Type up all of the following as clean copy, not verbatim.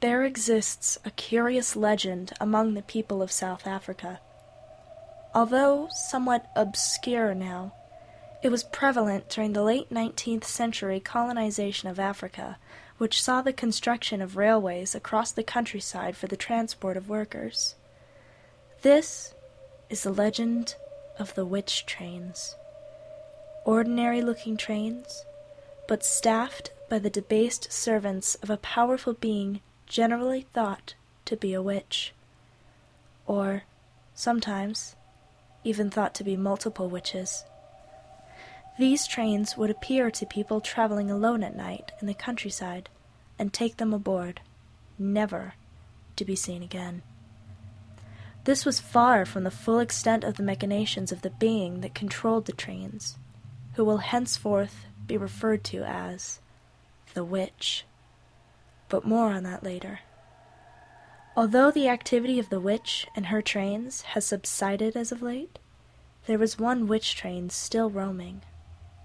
There exists a curious legend among the people of South Africa. Although somewhat obscure now, it was prevalent during the late 19th century colonization of Africa, which saw the construction of railways across the countryside for the transport of workers. This is the legend of the witch trains. Ordinary-looking trains, but staffed by the debased servants of a powerful being generally thought to be a witch, or, sometimes, even thought to be multiple witches. These trains would appear to people traveling alone at night in the countryside and take them aboard, never to be seen again. This was far from the full extent of the machinations of the being that controlled the trains, who will henceforth be referred to as the witch. But more on that later. Although the activity of the witch and her trains has subsided as of late, there was one witch train still roaming,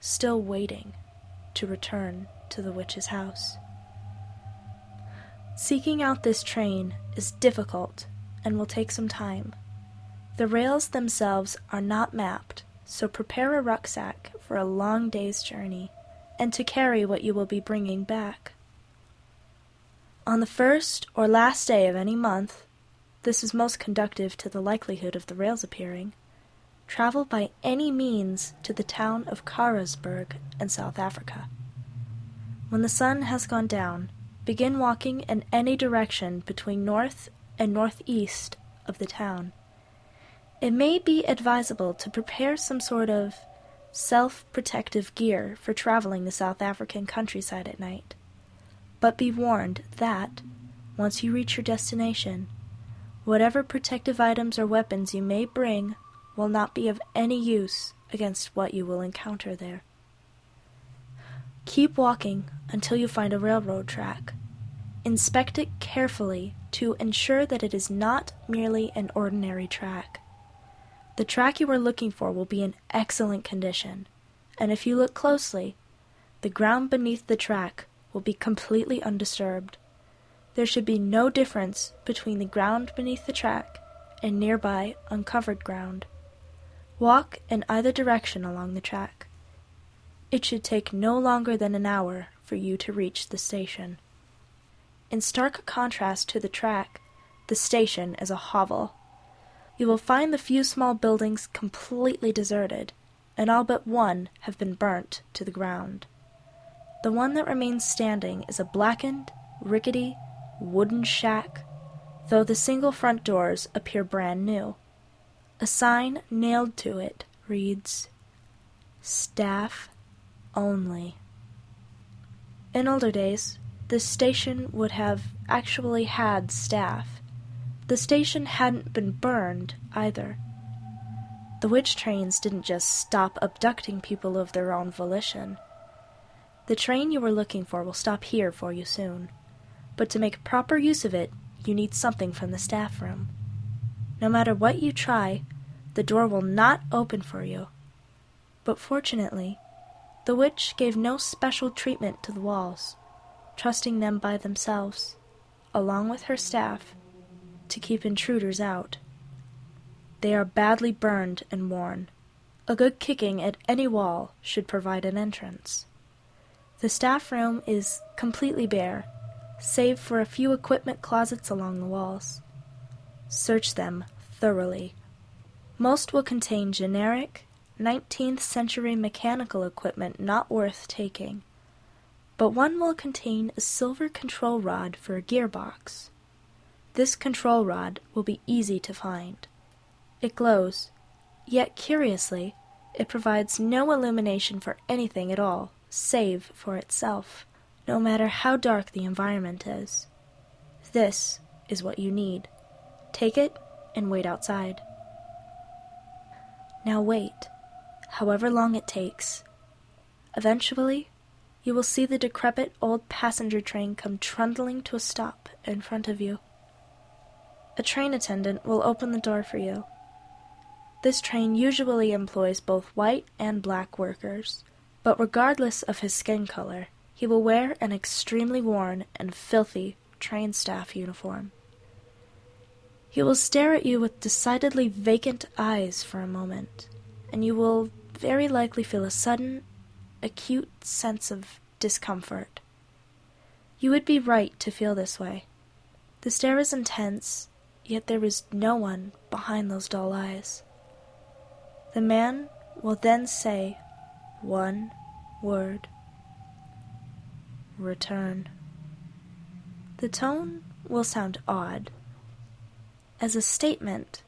still waiting to return to the witch's house. Seeking out this train is difficult and will take some time. The rails themselves are not mapped, so prepare a rucksack for a long day's journey and to carry what you will be bringing back. On the first or last day of any month, this is most conducive to the likelihood of the rails appearing, travel by any means to the town of Karasburg in South Africa. When the sun has gone down, begin walking in any direction between north and northeast of the town. It may be advisable to prepare some sort of self-protective gear for traveling the South African countryside at night. But be warned that, once you reach your destination, whatever protective items or weapons you may bring will not be of any use against what you will encounter there. Keep walking until you find a railroad track. Inspect it carefully to ensure that it is not merely an ordinary track. The track you are looking for will be in excellent condition, and if you look closely, the ground beneath the track will be completely undisturbed. There should be no difference between the ground beneath the track and nearby uncovered ground. Walk in either direction along the track. It should take no longer than an hour for you to reach the station. In stark contrast to the track, the station is a hovel. You will find the few small buildings completely deserted, and all but one have been burnt to the ground. The one that remains standing is a blackened, rickety, wooden shack, though the single front doors appear brand new. A sign nailed to it reads, "Staff Only." In older days, this station would have actually had staff. The station hadn't been burned, either. The witch trains didn't just stop abducting people of their own volition. The train you were looking for will stop here for you soon, but to make proper use of it, you need something from the staff room. No matter what you try, the door will not open for you. But fortunately, the witch gave no special treatment to the walls, trusting them by themselves, along with her staff, to keep intruders out. They are badly burned and worn. A good kicking at any wall should provide an entrance. The staff room is completely bare, save for a few equipment closets along the walls. Search them thoroughly. Most will contain generic, 19th century mechanical equipment not worth taking, but one will contain a silver control rod for a gearbox. This control rod will be easy to find. It glows, yet curiously, it provides no illumination for anything at all, save for itself, no matter how dark the environment is. This is what you need. Take it and wait outside. Now wait, however long it takes. Eventually, you will see the decrepit old passenger train come trundling to a stop in front of you. A train attendant will open the door for you. This train usually employs both white and black workers, but regardless of his skin color, he will wear an extremely worn and filthy train staff uniform. He will stare at you with decidedly vacant eyes for a moment, and you will very likely feel a sudden, acute sense of discomfort. You would be right to feel this way. The stare is intense, yet there is no one behind those dull eyes. The man will then say one word: return. The tone will sound odd, as a statement,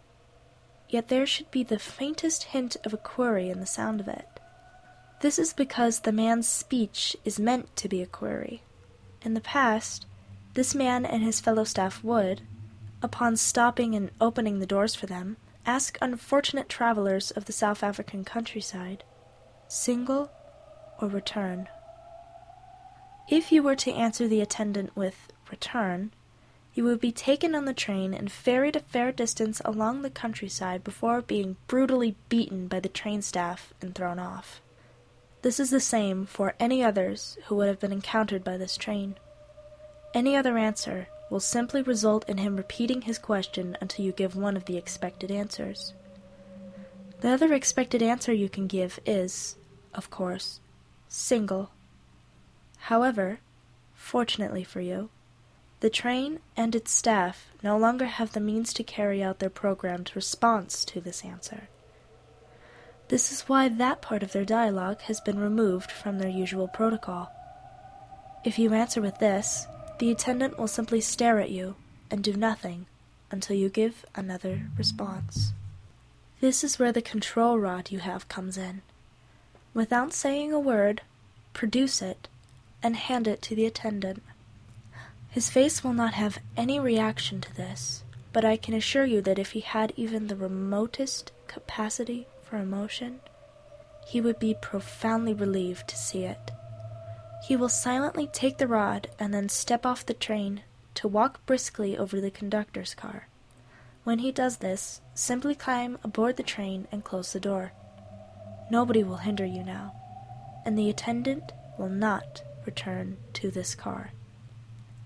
yet there should be the faintest hint of a query in the sound of it. This is because the man's speech is meant to be a query. In the past, this man and his fellow staff would, upon stopping and opening the doors for them, ask unfortunate travelers of the South African countryside, single or return. If you were to answer the attendant with return, you would be taken on the train and ferried a fair distance along the countryside before being brutally beaten by the train staff and thrown off. This is the same for any others who would have been encountered by this train. Any other answer will simply result in him repeating his question until you give one of the expected answers. The other expected answer you can give is, of course, single. However, fortunately for you, the train and its staff no longer have the means to carry out their programmed response to this answer. This is why that part of their dialogue has been removed from their usual protocol. If you answer with this, the attendant will simply stare at you and do nothing until you give another response. This is where the control rod you have comes in. Without saying a word, produce it and hand it to the attendant. His face will not have any reaction to this, but I can assure you that if he had even the remotest capacity for emotion, he would be profoundly relieved to see it. He will silently take the rod and then step off the train to walk briskly over the conductor's car. When he does this, simply climb aboard the train and close the door. Nobody will hinder you now, and the attendant will not return to this car.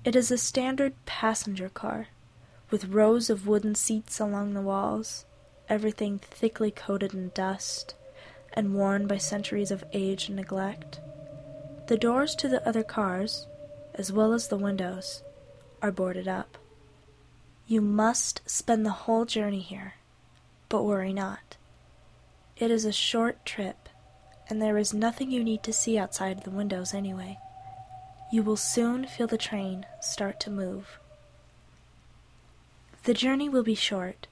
It is a standard passenger car, with rows of wooden seats along the walls, everything thickly coated in dust and worn by centuries of age and neglect. The doors to the other cars, as well as the windows, are boarded up. You must spend the whole journey here, but worry not. It is a short trip, and there is nothing you need to see outside the windows anyway. You will soon feel the train start to move. The journey will be short.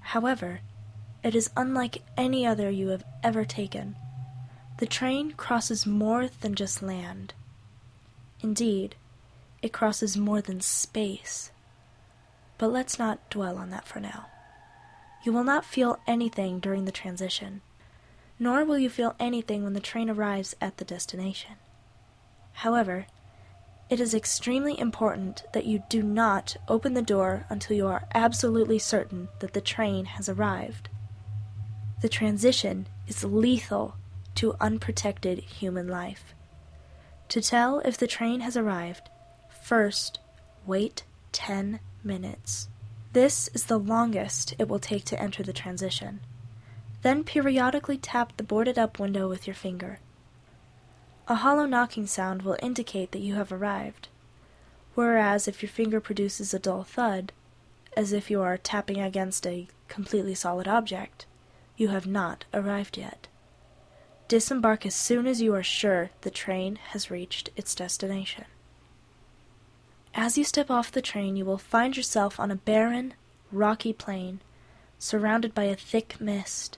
However, it is unlike any other you have ever taken. The train crosses more than just land. Indeed, it crosses more than space. But let's not dwell on that for now. You will not feel anything during the transition, nor will you feel anything when the train arrives at the destination. However, it is extremely important that you do not open the door until you are absolutely certain that the train has arrived. The transition is lethal to unprotected human life. To tell if the train has arrived, first wait 10 minutes. This is the longest it will take to enter the transition. Then periodically tap the boarded-up window with your finger. A hollow knocking sound will indicate that you have arrived, whereas if your finger produces a dull thud, as if you are tapping against a completely solid object, you have not arrived yet. Disembark as soon as you are sure the train has reached its destination. As you step off the train, you will find yourself on a barren, rocky plain, surrounded by a thick mist.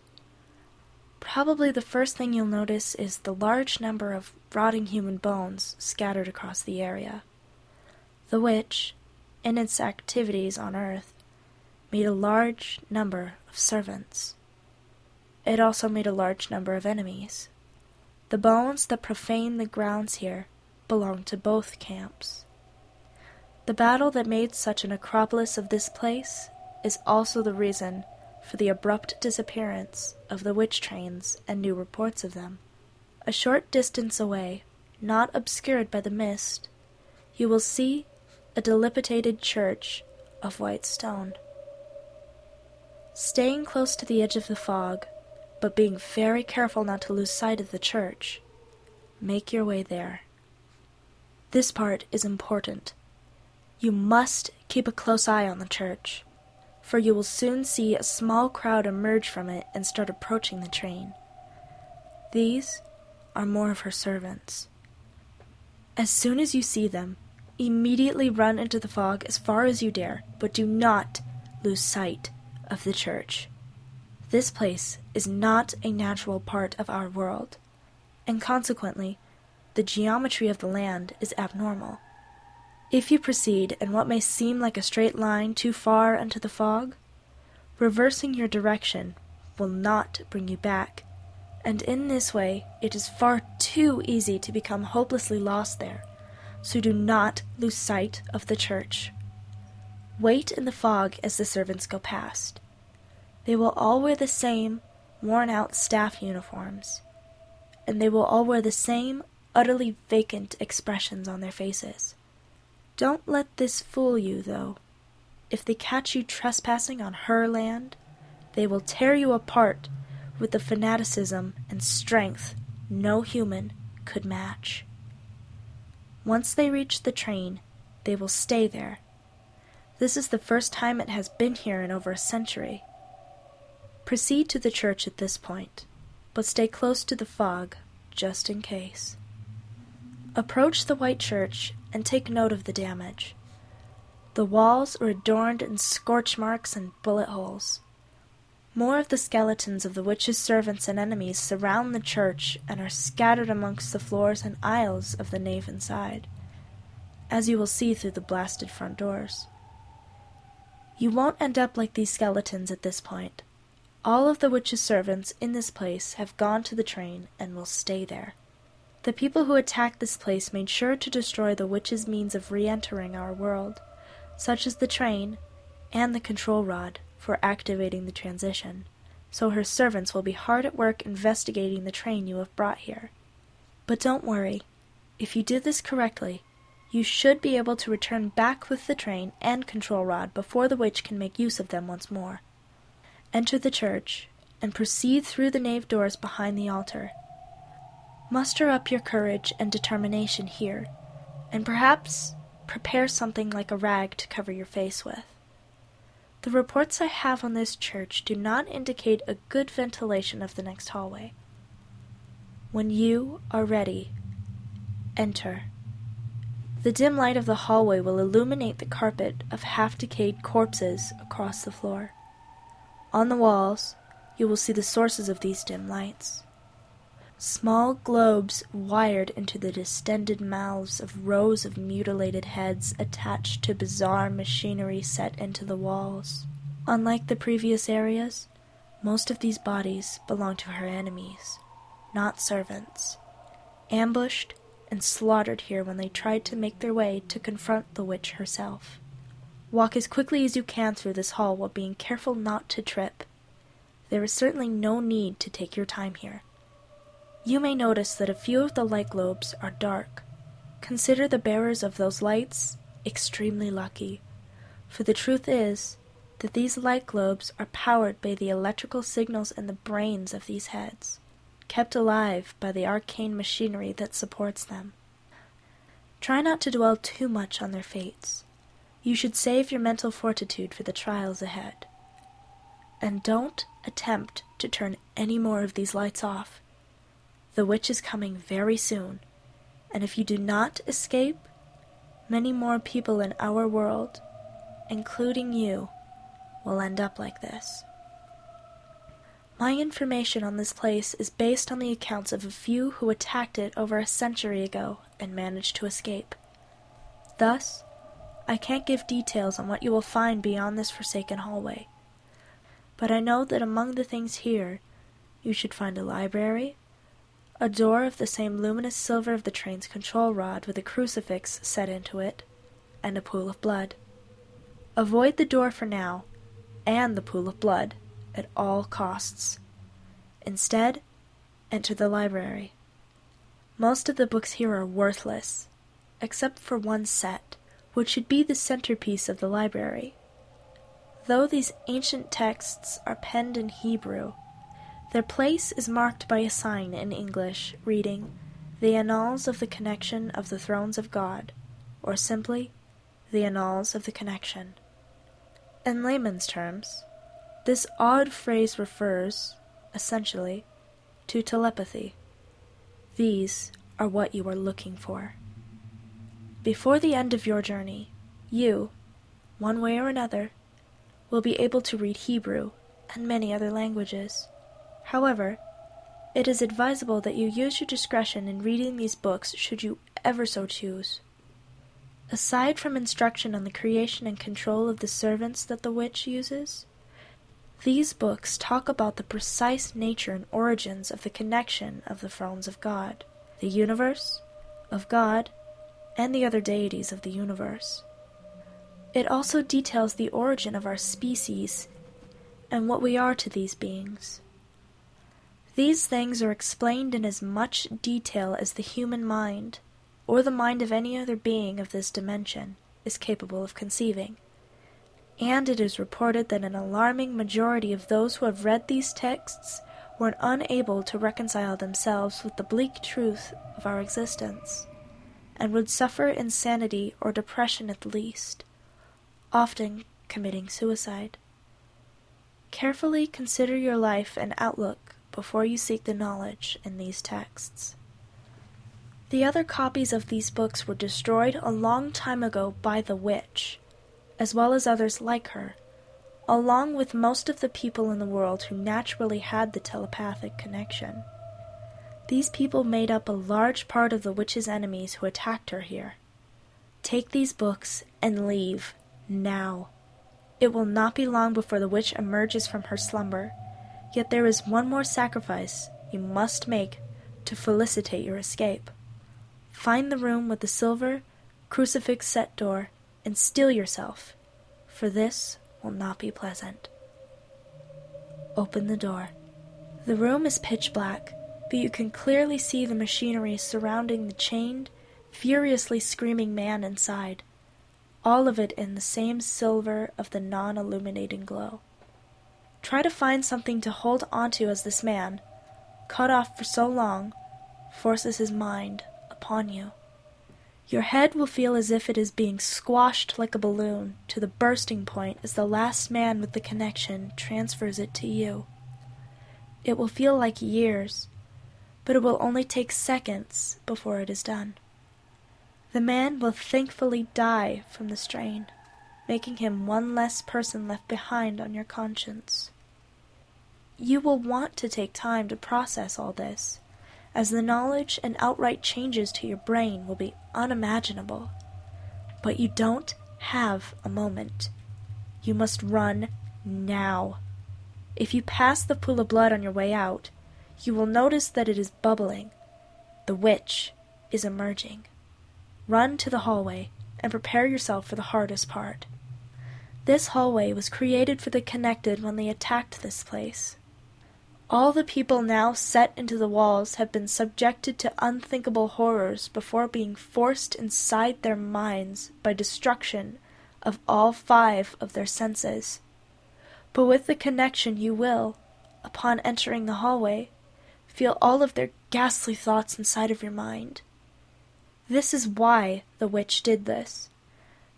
Probably the first thing you'll notice is the large number of rotting human bones scattered across the area. The witch, in its activities on Earth, made a large number of servants. It also made a large number of enemies. The bones that profane the grounds here belong to both camps. The battle that made such an acropolis of this place is also the reason for the abrupt disappearance of the witch trains and new reports of them. A short distance away, not obscured by the mist, you will see a dilapidated church of white stone. Staying close to the edge of the fog, but being very careful not to lose sight of the church, make your way there. This part is important. You must keep a close eye on the church, for you will soon see a small crowd emerge from it and start approaching the train. These are more of her servants. As soon as you see them, immediately run into the fog as far as you dare, but do not lose sight of the church. This place is not a natural part of our world, and consequently, the geometry of the land is abnormal. If you proceed in what may seem like a straight line too far into the fog, reversing your direction will not bring you back, and in this way it is far too easy to become hopelessly lost there, so do not lose sight of the church. Wait in the fog as the servants go past. They will all wear the same worn-out staff uniforms, and they will all wear the same utterly vacant expressions on their faces. Don't let this fool you, though. If they catch you trespassing on her land, they will tear you apart with the fanaticism and strength no human could match. Once they reach the train, they will stay there. This is the first time it has been here in over a century. Proceed to the church at this point, but stay close to the fog, just in case. Approach the white church and take note of the damage. The walls are adorned in scorch marks and bullet holes. More of the skeletons of the witch's servants and enemies surround the church and are scattered amongst the floors and aisles of the nave inside, as you will see through the blasted front doors. You won't end up like these skeletons at this point. All of the witch's servants in this place have gone to the train and will stay there. The people who attacked this place made sure to destroy the witch's means of re-entering our world, such as the train and the control rod for activating the transition, so her servants will be hard at work investigating the train you have brought here. But don't worry. If you did this correctly, you should be able to return back with the train and control rod before the witch can make use of them once more. Enter the church, and proceed through the nave doors behind the altar. Muster up your courage and determination here, and perhaps prepare something like a rag to cover your face with. The reports I have on this church do not indicate a good ventilation of the next hallway. When you are ready, enter. The dim light of the hallway will illuminate the carpet of half-decayed corpses across the floor. On the walls, you will see the sources of these dim lights. Small globes wired into the distended mouths of rows of mutilated heads attached to bizarre machinery set into the walls. Unlike the previous areas, most of these bodies belong to her enemies, not servants, ambushed and slaughtered here when they tried to make their way to confront the witch herself. Walk as quickly as you can through this hall while being careful not to trip. There is certainly no need to take your time here. You may notice that a few of the light globes are dark. Consider the bearers of those lights extremely lucky, for the truth is that these light globes are powered by the electrical signals in the brains of these heads, kept alive by the arcane machinery that supports them. Try not to dwell too much on their fates. You should save your mental fortitude for the trials ahead. And don't attempt to turn any more of these lights off. The witch is coming very soon, and if you do not escape, many more people in our world, including you, will end up like this. My information on this place is based on the accounts of a few who attacked it over a century ago and managed to escape. Thus, I can't give details on what you will find beyond this forsaken hallway, but I know that among the things here, you should find a library, a door of the same luminous silver of the train's control rod with a crucifix set into it, and a pool of blood. Avoid the door for now, and the pool of blood, at all costs. Instead, enter the library. Most of the books here are worthless, except for one set, which should be the centerpiece of the library. Though these ancient texts are penned in Hebrew, their place is marked by a sign in English reading, "The Annals of the Connection of the Thrones of God," or simply, "The Annals of the Connection." In layman's terms, this odd phrase refers, essentially, to telepathy. These are what you are looking for. Before the end of your journey, you, one way or another, will be able to read Hebrew and many other languages. However, it is advisable that you use your discretion in reading these books should you ever so choose. Aside from instruction on the creation and control of the servants that the witch uses, these books talk about the precise nature and origins of the connection of the thrones of God, the universe, of God, and the other deities of the universe. It also details the origin of our species and what we are to these beings. These things are explained in as much detail as the human mind, or the mind of any other being of this dimension, is capable of conceiving. And it is reported that an alarming majority of those who have read these texts were unable to reconcile themselves with the bleak truth of our existence, and would suffer insanity or depression at the least, often committing suicide. Carefully consider your life and outlook before you seek the knowledge in these texts. The other copies of these books were destroyed a long time ago by the witch, as well as others like her, along with most of the people in the world who naturally had the telepathic connection. These people made up a large part of the witch's enemies who attacked her here. Take these books and leave, now. It will not be long before the witch emerges from her slumber, yet there is one more sacrifice you must make to felicitate your escape. Find the room with the silver, crucifix-set door, and still yourself, for this will not be pleasant. Open the door. The room is pitch black, but you can clearly see the machinery surrounding the chained, furiously screaming man inside, all of it in the same silver of the non-illuminating glow. Try to find something to hold onto as this man, cut off for so long, forces his mind upon you. Your head will feel as if it is being squashed like a balloon to the bursting point as the last man with the connection transfers it to you. It will feel like years, but it will only take seconds before it is done. The man will thankfully die from the strain, making him one less person left behind on your conscience. You will want to take time to process all this, as the knowledge and outright changes to your brain will be unimaginable. But you don't have a moment. You must run now. If you pass the pool of blood on your way out, you will notice that it is bubbling. The witch is emerging. Run to the hallway and prepare yourself for the hardest part. This hallway was created for the connected when they attacked this place. All the people now set into the walls have been subjected to unthinkable horrors before being forced inside their minds by destruction of all 5 of their senses. But with the connection you will, upon entering the hallway, feel all of their ghastly thoughts inside of your mind. This is why the witch did this,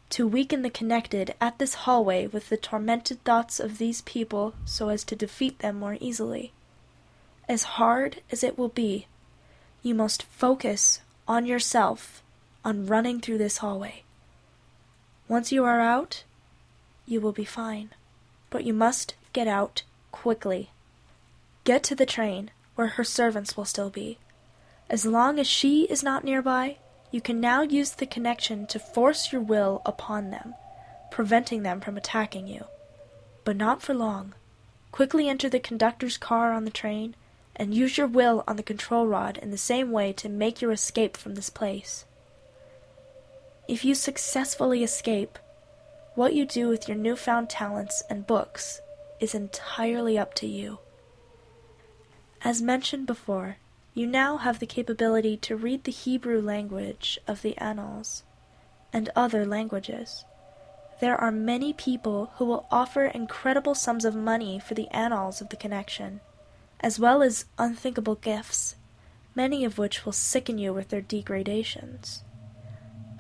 to weaken the connected at this hallway with the tormented thoughts of these people so as to defeat them more easily. As hard as it will be, you must focus on yourself, on running through this hallway. Once you are out, you will be fine, but you must get out quickly. Get to the train, where her servants will still be. As long as she is not nearby, you can now use the connection to force your will upon them, preventing them from attacking you. But not for long. Quickly enter the conductor's car on the train, and use your will on the control rod in the same way to make your escape from this place. If you successfully escape, what you do with your newfound talents and books is entirely up to you. As mentioned before, you now have the capability to read the Hebrew language of the Annals, and other languages. There are many people who will offer incredible sums of money for the annals of the connection, as well as unthinkable gifts, many of which will sicken you with their degradations.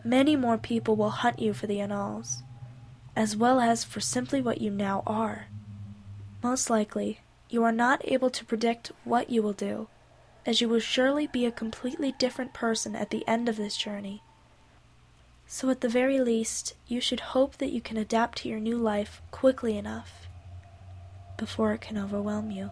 Many more people will hunt you for the annals, as well as for simply what you now are. Most likely, you are not able to predict what you will do, as you will surely be a completely different person at the end of this journey. So at the very least, you should hope that you can adapt to your new life quickly enough before it can overwhelm you.